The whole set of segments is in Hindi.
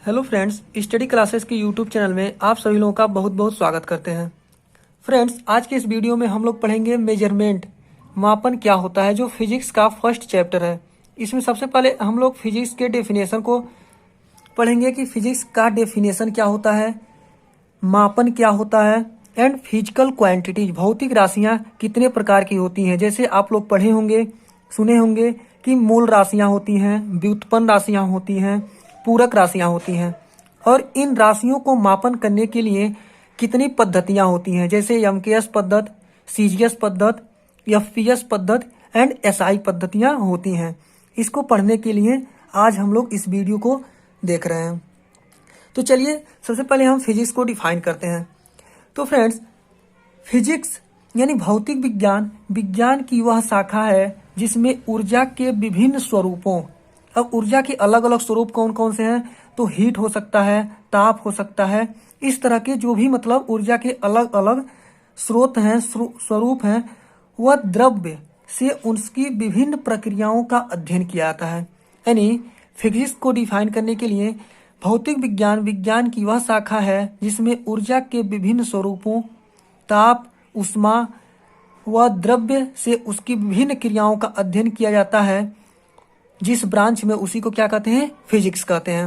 हेलो फ्रेंड्स, स्टडी क्लासेस के यूट्यूब चैनल में आप सभी लोगों का बहुत बहुत स्वागत करते हैं। फ्रेंड्स, आज के इस वीडियो में हम लोग पढ़ेंगे मेजरमेंट, मापन क्या होता है, जो फिजिक्स का फर्स्ट चैप्टर है। इसमें सबसे पहले हम लोग फिजिक्स के डेफिनेशन को पढ़ेंगे कि फिजिक्स का डेफिनेशन क्या होता है, मापन क्या होता है, एंड फिजिकल क्वांटिटीज, भौतिक राशियाँ कितने प्रकार की होती हैं। जैसे आप लोग पढ़े होंगे, सुने होंगे कि मूल राशियाँ होती हैं, व्युत्पन्न राशियाँ होती हैं, पूरक राशियाँ होती हैं, और इन राशियों को मापन करने के लिए कितनी पद्धतियाँ होती हैं। जैसे एमकेएस पद्धति, सीजीएस पद्धति, एफपीएस पद्धति एंड एसआई पद्धतियाँ होती हैं। इसको पढ़ने के लिए आज हम लोग इस वीडियो को देख रहे हैं। तो चलिए सबसे पहले हम फिजिक्स को डिफाइन करते हैं। तो फ्रेंड्स, फिजिक्स यानी भौतिक विज्ञान, विज्ञान की वह शाखा है जिसमें ऊर्जा के विभिन्न स्वरूपों, अब ऊर्जा के अलग अलग स्वरूप कौन कौन से हैं, तो हीट हो सकता है, ताप हो सकता है, इस तरह के जो भी मतलब ऊर्जा के अलग अलग स्रोत हैं, स्वरूप हैं, वह द्रव्य से उसकी विभिन्न प्रक्रियाओं का अध्ययन किया जाता है। यानी फिजिक्स को डिफाइन करने के लिए भौतिक विज्ञान, विज्ञान की वह शाखा है जिसमें ऊर्जा के विभिन्न स्वरूपों, ताप, ऊष्मा व द्रव्य से उसकी विभिन्न क्रियाओं का अध्ययन किया जाता है। जिस ब्रांच में, उसी को क्या कहते हैं, फिजिक्स कहते हैं।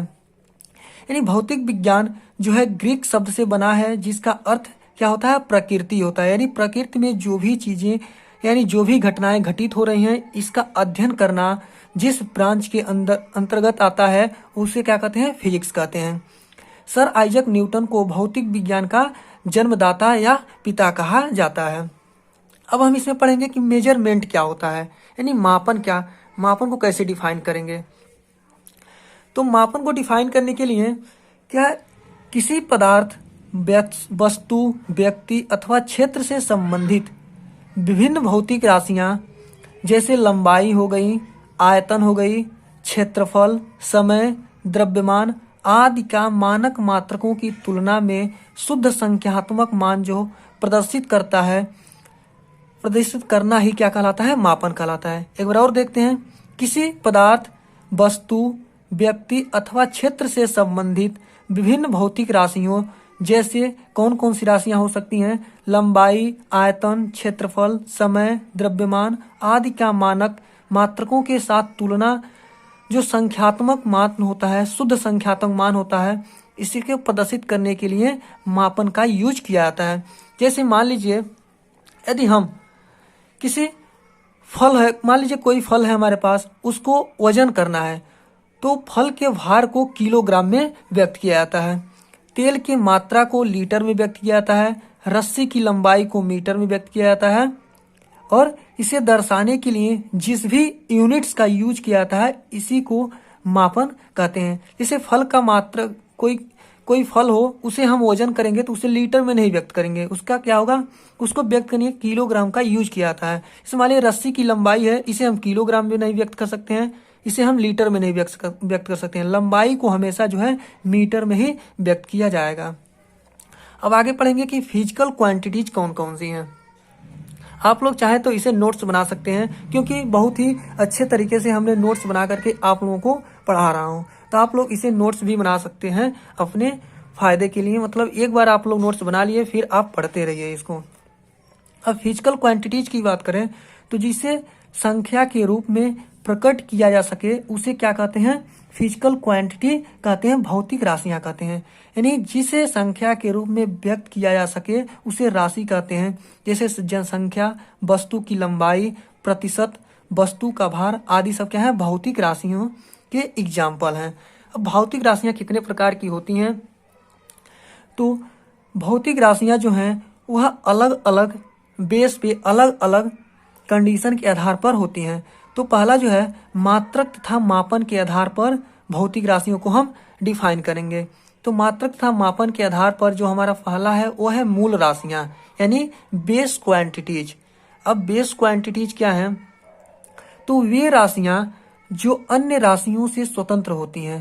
यानी भौतिक विज्ञान जो है ग्रीक शब्द से बना है, जिसका अर्थ क्या होता है, प्रकृति होता है। यानी प्रकृति में जो भी चीजें, यानी जो भी घटनाएं घटित हो रही हैं, इसका अध्ययन करना जिस ब्रांच के अंतर्गत आता है, उसे क्या कहते हैं, फिजिक्स कहते हैं। सर आइजक न्यूटन को भौतिक विज्ञान का जन्मदाता या पिता कहा जाता है। अब हम इसमें पढ़ेंगे कि मेजरमेंट क्या होता है, यानी मापन मापन को कैसे डिफाइन करेंगे। तो मापन को डिफाइन करने के लिए क्या, किसी पदार्थ, वस्तु, व्यक्ति अथवा क्षेत्र से संबंधित विभिन्न भौतिक राशियां, जैसे लंबाई हो गई, आयतन हो गई, क्षेत्रफल, समय, द्रव्यमान आदि का मानक मात्रकों की तुलना में शुद्ध संख्यात्मक मान जो प्रदर्शित करता है, प्रदर्शित करना ही क्या कहलाता है, मापन कहलाता है। एक बार और देखते हैं, किसी पदार्थ, वस्तु, व्यक्ति अथवा क्षेत्र से संबंधित विभिन्न भौतिक राशियों, जैसे कौन कौन सी राशियां हो सकती हैं, लंबाई, आयतन, क्षेत्रफल, समय, द्रव्यमान आदि का मानक मात्रकों के साथ तुलना, जो संख्यात्मक मान होता है, शुद्ध संख्यात्मक मान होता है, इसी को प्रदर्शित करने के लिए मापन का यूज किया जाता है। जैसे मान लीजिए, यदि हम किसी फल है, मान लीजिए कोई फल है हमारे पास, उसको वजन करना है, तो फल के भार को किलोग्राम में व्यक्त किया जाता है, तेल की मात्रा को लीटर में व्यक्त किया जाता है, रस्सी की लंबाई को मीटर में व्यक्त किया जाता है, और इसे दर्शाने के लिए जिस भी यूनिट्स का यूज किया जाता है, इसी को मापन कहते हैं। जैसे फल का मात्रा, कोई फल हो, उसे हम वजन करेंगे तो उसे लीटर में नहीं व्यक्त करेंगे, उसका क्या होगा, उसको व्यक्त करने के किलोग्राम का यूज किया जाता है। जैसे मान लीजिए रस्सी की लंबाई है, इसे हम किलोग्राम में नहीं व्यक्त कर सकते हैं, इसे हम लीटर में नहीं व्यक्त कर सकते हैं। लंबाई को हमेशा जो है मीटर में ही व्यक्त किया जाएगा। अब आगे पढ़ेंगे कि फिजिकल क्वांटिटीज कौन कौन सी हैं। आप लोग चाहे तो इसे नोट्स बना सकते हैं, क्योंकि बहुत ही अच्छे तरीके से हमने नोट्स बना करके आप लोगों को पढ़ा रहा हूँ, तो आप लोग इसे नोट्स भी बना सकते हैं अपने फायदे के लिए। मतलब एक बार आप लोग नोट्स बना लिए, फिर आप पढ़ते रहिए इसको। अब फिजिकल क्वांटिटीज की बात करें तो जिसे संख्या के रूप में प्रकट किया जा सके, उसे क्या कहते हैं, फिजिकल क्वांटिटी कहते हैं, भौतिक राशियां कहते हैं। यानी जिसे संख्या के रूप में व्यक्त किया जा सके, उसे राशि कहते हैं। जैसे जनसंख्या, वस्तु की लंबाई, प्रतिशत, वस्तु का भार आदि सब क्या है, भौतिक राशियों के एग्जाम्पल हैं। अब भौतिक राशियां कितने प्रकार की होती हैं, तो भौतिक राशियां जो हैं वह अलग अलग बेस पे, अलग अलग कंडीशन के आधार पर होती हैं। तो पहला जो है, मात्रक तथा मापन के आधार पर भौतिक राशियों को हम डिफाइन करेंगे। तो मात्रक तथा मापन के आधार पर जो हमारा पहला है, वो है मूल राशियां, यानी बेस क्वांटिटीज। अब बेस क्वांटिटीज क्या है, तो वे राशियां जो अन्य राशियों से स्वतंत्र होती हैं,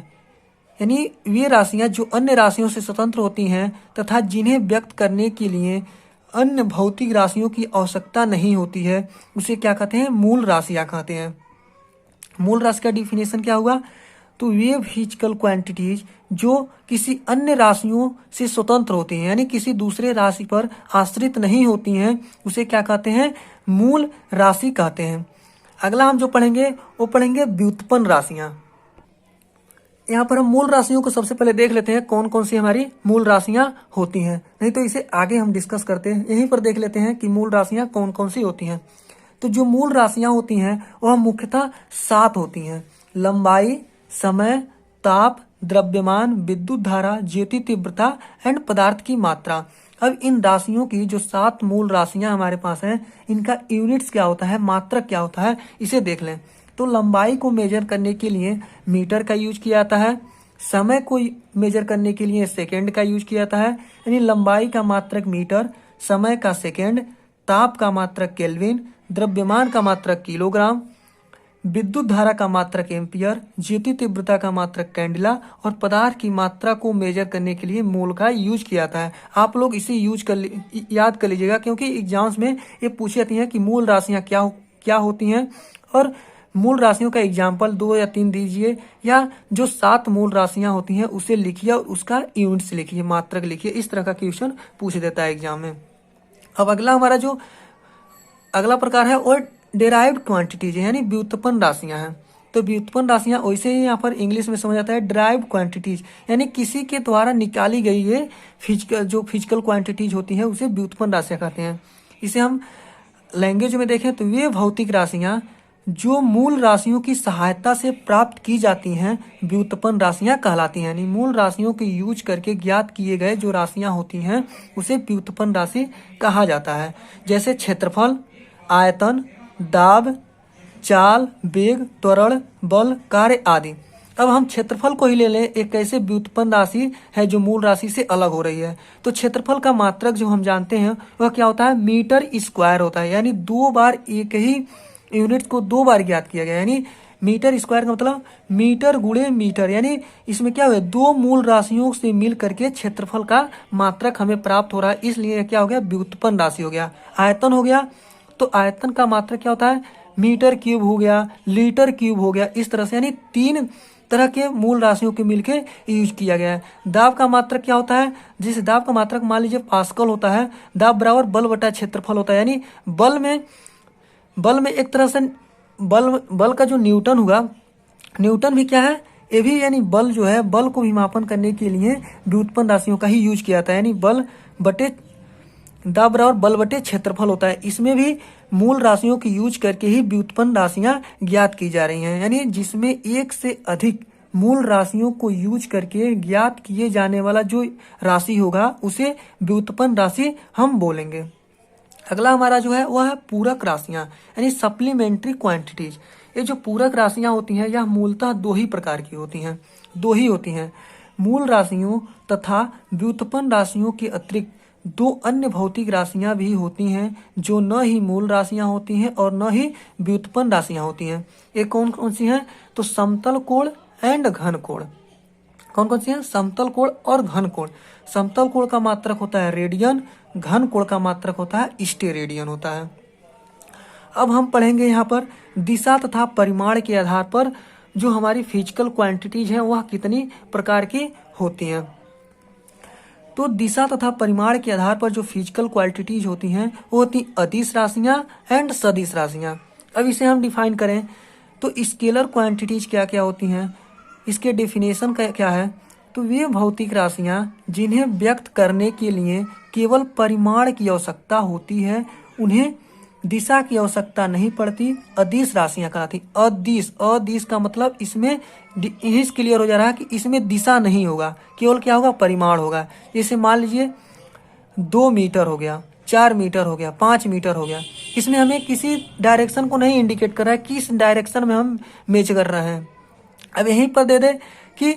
यानी वे राशियां जो अन्य राशियों से स्वतंत्र होती हैं तथा जिन्हें व्यक्त करने के लिए अन्य भौतिक राशियों की आवश्यकता नहीं होती है, उसे क्या कहते हैं, मूल राशियां कहते हैं। मूल राशि का डिफिनेशन क्या हुआ, तो वे फिजिकल क्वांटिटीज जो किसी अन्य राशियों से स्वतंत्र होती हैं, यानी किसी दूसरे राशि पर आश्रित नहीं होती हैं, उसे क्या कहते हैं? मूल राशि कहते हैं। अगला हम जो पढ़ेंगे वो पढ़ेंगे व्युत्पन्न राशियां। यहाँ पर हम मूल राशियों को सबसे पहले देख लेते हैं कौन कौन सी हमारी मूल राशियां होती हैं, नहीं तो इसे आगे हम डिस्कस करते हैं। यहीं पर देख लेते हैं कि मूल राशियां कौन कौन सी होती हैं। तो जो मूल राशियां होती हैं वह मुख्यतः 7 होती हैं: लंबाई, समय, ताप, द्रव्यमान, विद्युत धारा, ज्योति तीव्रता एंड पदार्थ की मात्रा। अब इन राशियों की जो 7 मूल राशियां हमारे पास हैं, इनका यूनिट्स क्या होता है, मात्रक क्या होता है, इसे देख लें। तो लंबाई को मेजर करने के लिए मीटर का यूज किया जाता है, समय को मेजर करने के लिए सेकंड का यूज किया जाता है, यानी लंबाई का मात्रक मीटर, समय का सेकंड, ताप का मात्रक केल्विन, द्रव्यमान का मात्रक किलोग्राम, विद्युत धारा का मात्रक एम्पियर, ज्योति तीव्रता का मात्रक कैंडिला और पदार्थ की मात्रा को मेजर करने के लिए मोल का यूज किया जाता है। आप लोग इसे याद कर लीजिएगा, क्योंकि एग्जाम्स में ये पूछी जाती हैं कि मूल राशियां क्या होती हैं, और मूल राशियों का एग्जाम्पल 2 या 3 दीजिए, या जो 7 मूल राशियां होती हैं उसे लिखिए और उसका यूनिट्स लिखिए, मात्रक लिखिए। इस तरह का क्वेश्चन पूछ देता है एग्जाम में। अब हमारा जो अगला प्रकार है और डेराइव्ड क्वांटिटीज, यानी व्युत्पन्न राशियां हैं। तो व्युत्पन्न राशियां वैसे ही यहाँ पर इंग्लिश में समझ आता है डेराइव्ड क्वांटिटीज, यानी किसी के द्वारा निकाली गई ये फिजिकल क्वांटिटीज होती है उसे व्युत्पन्न राशियां कहते हैं। इसे हम लैंग्वेज में देखें तो वे भौतिक राशियां जो मूल राशियों की सहायता से प्राप्त की जाती हैं व्युत्पन्न राशियां कहलाती हैं। यानी मूल राशियों के यूज करके ज्ञात किए गए जो राशियां होती हैं उसे व्युत्पन्न राशि कहा जाता है। जैसे क्षेत्रफल, आयतन, दाब, चाल, वेग, त्वरण, बल, कार्य आदि। अब हम क्षेत्रफल को ही ले लें, एक ऐसे व्युत्पन्न राशि है जो मूल राशि से अलग हो रही है। तो क्षेत्रफल का मात्रक जो हम जानते हैं वह क्या होता है, मीटर स्क्वायर होता है। यानी 2 बार एक ही यूनिट को 2 बार ज्ञात किया गया, यानी मीटर स्क्वायर का मतलब मीटर गुणे मीटर। यानी इसमें क्या हुआ, 2 मूल राशियों से मिल करके क्षेत्रफल का मात्रक हमें प्राप्त हो रहा है, इसलिए क्या हो गया, व्युत्पन्न राशि हो गया। आयतन हो गया, तो आयतन का मात्रक क्या होता है, मीटर क्यूब हो गया, लीटर क्यूब हो गया। इस तरह से यानी 3 तरह के मूल राशियों के मिलके यूज किया गया है। दाब का मात्रक क्या होता है, जिस दाब का मात्रक मान लीजिए पास्कल होता है। दाब बराबर बल बटा क्षेत्रफल होता है, यानी बल में एक तरह से बल का जो न्यूटन होगा, न्यूटन भी क्या है, ये भी यानी बल जो है, बल को भी मापन करने के लिए व्युत्पन्न राशियों का ही यूज किया जाता है। यानी दाब बराबर बल बटे क्षेत्रफल होता है। इसमें भी मूल राशियों की यूज करके ही व्युत्पन्न राशियां ज्ञात की जा रही हैं। यानी जिसमें एक से अधिक मूल राशियों को यूज करके ज्ञात किए जाने वाला जो राशि होगा उसे व्युत्पन्न राशि हम बोलेंगे। अगला हमारा जो है वह है पूरक राशियां, यानी सप्लीमेंट्री क्वांटिटीज। ये जो पूरक राशियां होती हैं यह मूलतः 2 ही प्रकार की होती हैं, 2 ही होती हैं। मूल राशियों तथा व्युत्पन्न राशियों के अतिरिक्त 2 अन्य भौतिक राशियां भी होती हैं जो न ही मूल राशियां होती हैं और न ही व्युत्पन्न राशियां होती हैं। ये कौन कौन सी हैं, तो समतल कोण एंड घन कोण। कौन कौन सी हैं, समतल कोण और घन कोण। समतल कोण का मात्रक होता है रेडियन, घन कोण का मात्रक होता है स्टेरेडियन होता है। अब हम पढ़ेंगे यहाँ पर दिशा तथा परिमाण के आधार पर जो हमारी फिजिकल क्वांटिटीज हैं वह कितनी प्रकार की होती हैं। तो दिशा तथा परिमाण के आधार पर जो फिजिकल क्वांटिटीज होती हैं वो होती अदिश राशियां एंड सदिश राशियां। अब इसे हम डिफाइन करें तो स्केलर क्वांटिटीज क्या क्या होती हैं, इसके डेफिनेशन क्या है, तो वे भौतिक राशियां जिन्हें व्यक्त करने के लिए केवल परिमाण की आवश्यकता होती है, उन्हें दिशा की आवश्यकता नहीं पड़ती, अदिश राशियां कहलाती। अदिश का मतलब इसमें इंग्लिश क्लियर हो जा रहा है कि इसमें दिशा नहीं होगा, केवल क्या होगा, परिमाण होगा। जैसे मान लीजिए 2 मीटर हो गया, 4 मीटर हो गया, 5 मीटर हो गया, इसमें हमें किसी डायरेक्शन को नहीं इंडिकेट कर रहा है, किस डायरेक्शन में हम मेज कर रहे हैं। अब यहीं पर दे दे कि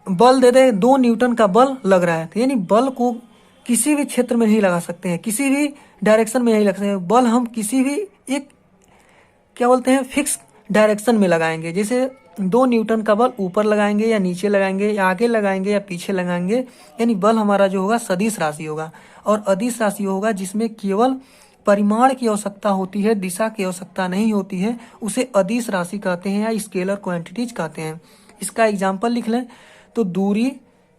बल दे दे, 2 न्यूटन का बल लग रहा है, तो यानी बल को किसी भी क्षेत्र में नहीं लगा सकते हैं, किसी भी डायरेक्शन में नहीं लगा सकते हैं। बल हम किसी भी एक क्या बोलते हैं फिक्स डायरेक्शन में लगाएंगे। जैसे 2 न्यूटन का बल ऊपर लगाएंगे या नीचे लगाएंगे या आगे लगाएंगे या पीछे लगाएंगे, यानी बल हमारा जो होगा सदिश राशि होगा। और अदिश राशि होगा जिसमें केवल परिमाण की आवश्यकता होती है, दिशा की आवश्यकता नहीं होती है, उसे अदिश राशि कहते हैं या स्केलर क्वांटिटीज कहते हैं। इसका एग्जाम्पल लिख लें तो दूरी,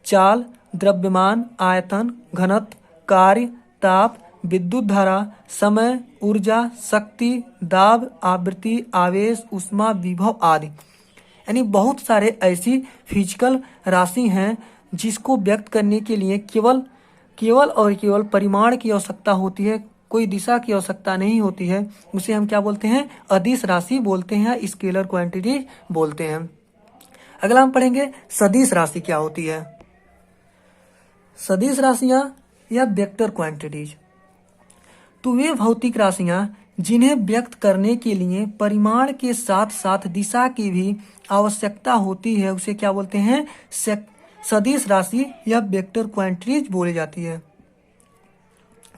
चाल, द्रव्यमान, आयतन, घनत्व, कार्य, ताप, विद्युत धारा, समय, ऊर्जा, शक्ति, दाब, आवृत्ति, आवेश, ऊष्मा, विभव आदि। यानी बहुत सारे ऐसी फिजिकल राशि हैं जिसको व्यक्त करने के लिए केवल और केवल परिमाण की आवश्यकता होती है, कोई दिशा की आवश्यकता नहीं होती है। उसे हम क्या बोलते हैं? अदिश राशि बोलते हैं, स्केलर क्वांटिटी बोलते हैं। अगला हम पढ़ेंगे सदिश राशि क्या होती है। सदिश राशियां या वेक्टर क्वांटिटीज तो वे भौतिक राशियां जिन्हें व्यक्त करने के लिए परिमाण के साथ साथ दिशा की भी आवश्यकता होती है, उसे क्या बोलते हैं? सदिश राशि या वेक्टर क्वांटिटीज बोली जाती है।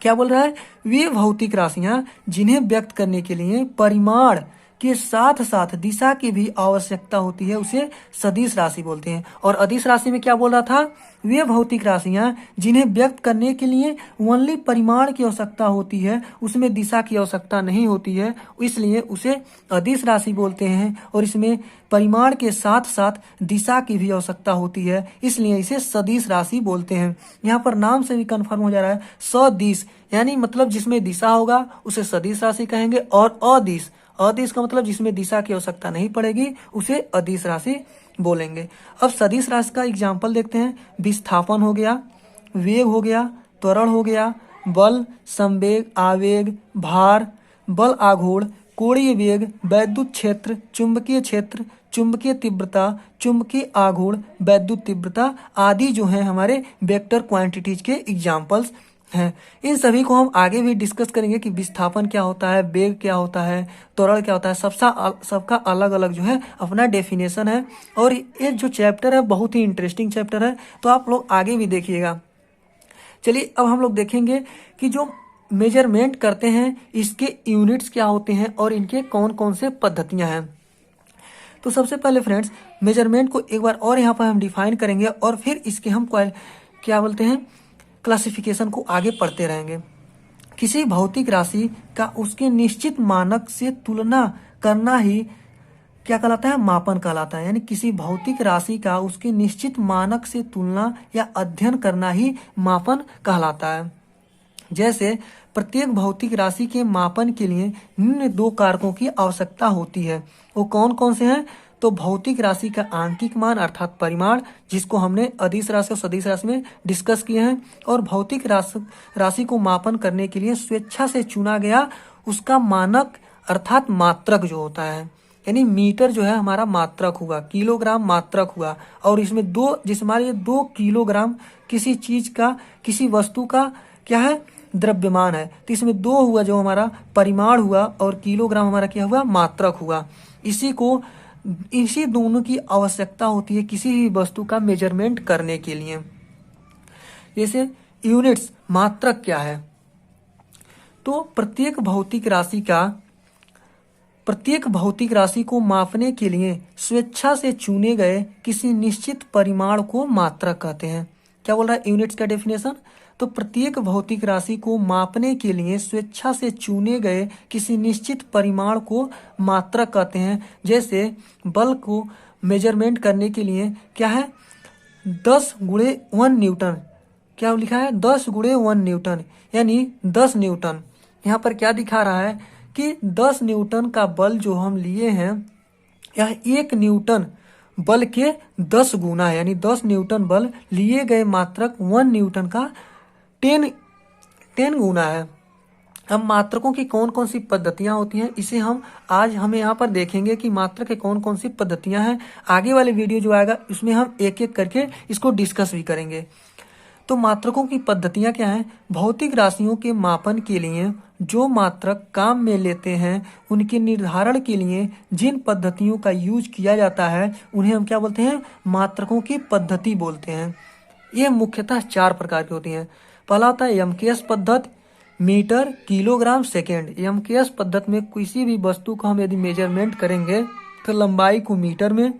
क्या बोल रहा है? वे भौतिक राशियां जिन्हें व्यक्त करने के लिए परिमाण के साथ साथ दिशा की भी आवश्यकता होती है, उसे सदिश राशि बोलते हैं। और अदिश राशि में क्या बोल रहा था? वे भौतिक राशियां जिन्हें व्यक्त करने के लिए ओनली परिमाण की आवश्यकता होती है, उसमें दिशा की आवश्यकता नहीं होती है, इसलिए उसे अदिश राशि बोलते हैं। और इसमें परिमाण के साथ साथ दिशा की भी आवश्यकता होती है, इसलिए इसे सदिश राशि बोलते हैं। यहाँ पर नाम से भी कंफर्म हो जा रहा है, सदिश यानी मतलब जिसमें दिशा होगा उसे सदिश राशि कहेंगे, और अदिश का मतलब जिसमें दिशा की आवश्यकता नहीं पड़ेगी उसे अदिश राशि बोलेंगे। अब सदिश राशि का एग्जाम्पल देखते हैं। विस्थापन हो गया, वेग हो गया, त्वरण हो गया, बल, संवेग, आवेग, भार, बल आघूर्ण, कोणीय वेग, वैद्युत क्षेत्र, चुंबकीय तीव्रता, चुंबकीय आघूर्ण, वैद्युत तीव्रता आदि जो है हमारे वेक्टर क्वांटिटीज के एग्जाम्पल्स हैं। इन सभी को हम आगे भी डिस्कस करेंगे कि विस्थापन क्या होता है, वेग क्या होता है, त्वरण क्या होता है, सबका अलग अलग जो है अपना डेफिनेशन है। और ये जो चैप्टर है बहुत ही इंटरेस्टिंग चैप्टर है, तो आप लोग आगे भी देखिएगा। चलिए अब हम लोग देखेंगे कि जो मेजरमेंट करते हैं इसके यूनिट्स क्या होते हैं और इनके कौन कौन से पद्धतियां हैं। तो सबसे पहले फ्रेंड्स मेजरमेंट को एक बार और यहाँ पर हम डिफाइन करेंगे और फिर इसके हम क्या बोलते हैं क्लासिफिकेशन को आगे पढ़ते रहेंगे। किसी भौतिक राशि का उसके निश्चित मानक से तुलना करना ही क्या कहलाता है? मापन कहलाता है। यानी किसी भौतिक राशि का उसके निश्चित मानक से तुलना या अध्ययन करना ही मापन कहलाता है। जैसे प्रत्येक भौतिक राशि के मापन के लिए निम्न दो कारकों की आवश्यकता होती है। वो कौन कौन से हैं? तो भौतिक राशि का आंकिक मान अर्थात परिमाण, जिसको हमने अदिश राशि और सदिश राशि में डिस्कस किए हैं, और भौतिक राशि को मापन करने के लिए स्वेच्छा से चुना गया उसका मानक अर्थात मात्रक जो होता है। यानी मीटर जो है हमारा मात्रक हुआ, किलोग्राम मात्रक हुआ, और इसमें हमारे 2 किलोग्राम किसी चीज का, किसी वस्तु का क्या है? द्रव्यमान है। तो इसमें 2 हुआ जो हमारा परिमाण हुआ, और किलोग्राम हमारा क्या हुआ? मात्रक हुआ। इसी दोनों की आवश्यकता होती है किसी भी वस्तु का मेजरमेंट करने के लिए। जैसे यूनिट्स, मात्रक क्या है? तो प्रत्येक भौतिक राशि को मापने के लिए स्वेच्छा से चुने गए किसी निश्चित परिमाण को मात्रक कहते हैं। क्या बोल रहा है यूनिट्स का डेफिनेशन? तो प्रत्येक भौतिक राशि को मापने के लिए स्वेच्छा से चुने गए किसी निश्चित परिमाण को मात्रक कहते हैं। जैसे बल को मेजरमेंट करने के लिए क्या है? 10 × 1 न्यूटन। क्या लिखा है? 10 × 1 न्यूटन, यानी 10 न्यूटन। यहाँ पर क्या दिखा रहा है कि 10 न्यूटन का बल जो हम लिए हैं, यह 1 न्यूटन बल के 10 गुना है। यानी 10 न्यूटन बल लिए गए मात्रक 1 न्यूटन का 10 गुना है। अब मात्रकों की कौन कौन सी पद्धतियां होती हैं, इसे हम यहाँ पर देखेंगे कि मात्रक के कौन कौन सी पद्धतियां हैं। आगे वाले वीडियो जो आएगा उसमें हम एक एक करके इसको डिस्कस भी करेंगे। तो मात्रकों की पद्धतियां क्या हैं? भौतिक राशियों के मापन के लिए जो मात्रक काम में लेते हैं उनके निर्धारण के लिए जिन पद्धतियों का यूज किया जाता है उन्हें हम क्या बोलते हैं? मात्रकों की पद्धति बोलते हैं। ये मुख्यतः 4 प्रकार की होती हैं। पहला होता है एमकेएस पद्धति, मीटर, किलोग्राम, सेकेंड। एमकेएस पद्धति में किसी भी वस्तु को हम यदि मेजरमेंट करेंगे तो लंबाई को मीटर में,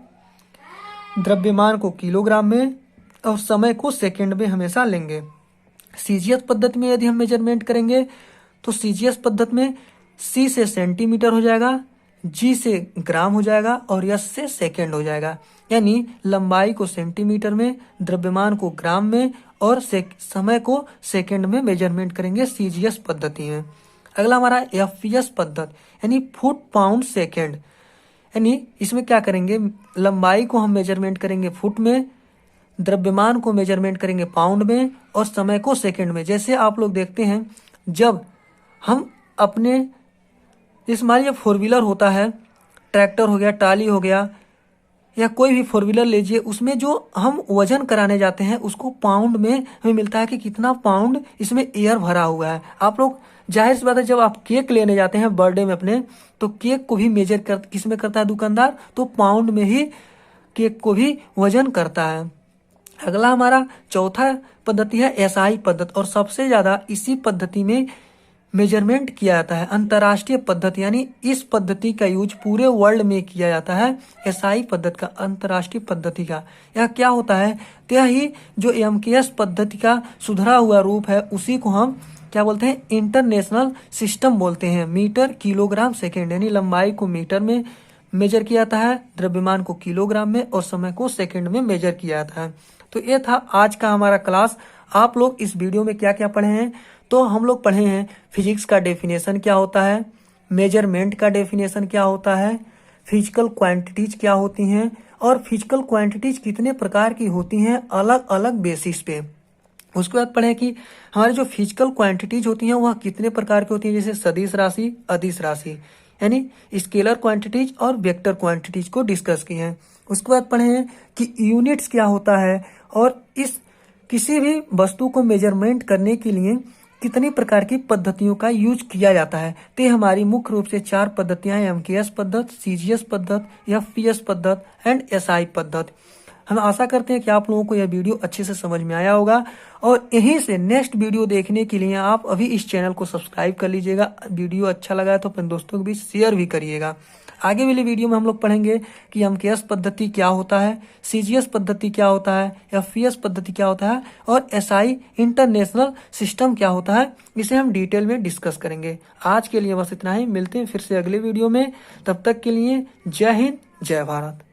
द्रव्यमान को किलोग्राम में और समय को सेकेंड में हमेशा लेंगे। सीजीएस पद्धति में यदि हम मेजरमेंट करेंगे तो सीजीएस पद्धति में सी से सेंटीमीटर हो जाएगा, जी से ग्राम हो जाएगा और एस से सेकेंड हो जाएगा। यानी लंबाई को सेंटीमीटर में, द्रव्यमान को ग्राम में और समय को सेकंड में मेजरमेंट करेंगे सीजीएस पद्धति में। अगला हमारा एफपीएस पद्धति यानी फुट पाउंड सेकंड, यानी इसमें क्या करेंगे, लंबाई को हम मेजरमेंट करेंगे फुट में, द्रव्यमान को मेजरमेंट करेंगे पाउंड में और समय को सेकंड में। जैसे आप लोग देखते हैं जब हम अपने इस मान लीजिए 4 व्हीलर होता है, ट्रैक्टर हो गया, टाली हो गया या कोई भी 4 व्हीलर लीजिए, उसमें जो हम वजन कराने जाते हैं उसको पाउंड में हमें मिलता है कि कितना पाउंड इसमें एयर भरा हुआ है। आप लोग जाहिर सी बात है जब आप केक लेने जाते हैं बर्थडे में अपने, तो केक को भी मेजर किस में करता है दुकानदार, तो पाउंड में ही केक को भी वजन करता है। अगला हमारा चौथा पद्धति है एसआई पद्धति और सबसे ज्यादा इसी पद्धति में मेजरमेंट किया जाता है। अंतर्राष्ट्रीय पद्धति यानी इस पद्धति का यूज पूरे वर्ल्ड में किया जाता है, एसआई पद्धति का, अंतर्राष्ट्रीय पद्धति का। यह क्या होता है, तो यही जो एमकेएस पद्धति का सुधरा हुआ रूप है उसी को हम क्या बोलते हैं, इंटरनेशनल सिस्टम बोलते हैं। मीटर किलोग्राम सेकेंड यानी लंबाई को मीटर में मेजर किया जाता है, द्रव्यमान को किलोग्राम में और समय को सेकंड में मेजर किया जाता है। तो ये था आज का हमारा क्लास। आप लोग इस वीडियो में क्या क्या पढ़े हैं, तो हम लोग पढ़े हैं फिजिक्स का डेफिनेशन क्या होता है, मेजरमेंट का डेफिनेशन क्या होता है, फिजिकल क्वांटिटीज क्या होती हैं और फिजिकल क्वांटिटीज कितने प्रकार की होती हैं अलग अलग बेसिस पे। उसके बाद पढ़े कि हमारी जो फिजिकल क्वांटिटीज होती हैं वह कितने प्रकार की होती हैं, जैसे सदिश राशि, अदिश राशि, यानी स्केलर क्वांटिटीज और वेक्टर क्वांटिटीज को डिस्कस किए हैं। उसके बाद पढ़े हैं कि यूनिट्स क्या होता है और इस किसी भी वस्तु को मेजरमेंट करने के लिए कितनी प्रकार की पद्धतियों का यूज किया जाता है। तो ये हमारी मुख्य रूप से 4 पद्धतियां हैं, एमकेएस पद्धति, सीजीएस पद्धति, एफपीएस पद्धति एंड एसआई पद्धति। हम आशा करते हैं कि आप लोगों को यह वीडियो अच्छे से समझ में आया होगा और यहीं से नेक्स्ट वीडियो देखने के लिए आप अभी इस चैनल को सब्सक्राइब कर लीजिएगा। वीडियो अच्छा लगा है तो अपने दोस्तों को भी शेयर भी करिएगा। आगे वाली वीडियो में हम लोग पढ़ेंगे कि एमकेएस पद्धति क्या होता है, सीजीएस पद्धति क्या होता है, एफपीएस पद्धति क्या होता है और एसआई इंटरनेशनल सिस्टम क्या होता है। इसे हम डिटेल में डिस्कस करेंगे। आज के लिए बस इतना ही, मिलते हैं फिर से अगले वीडियो में। तब तक के लिए जय हिंद, जय भारत।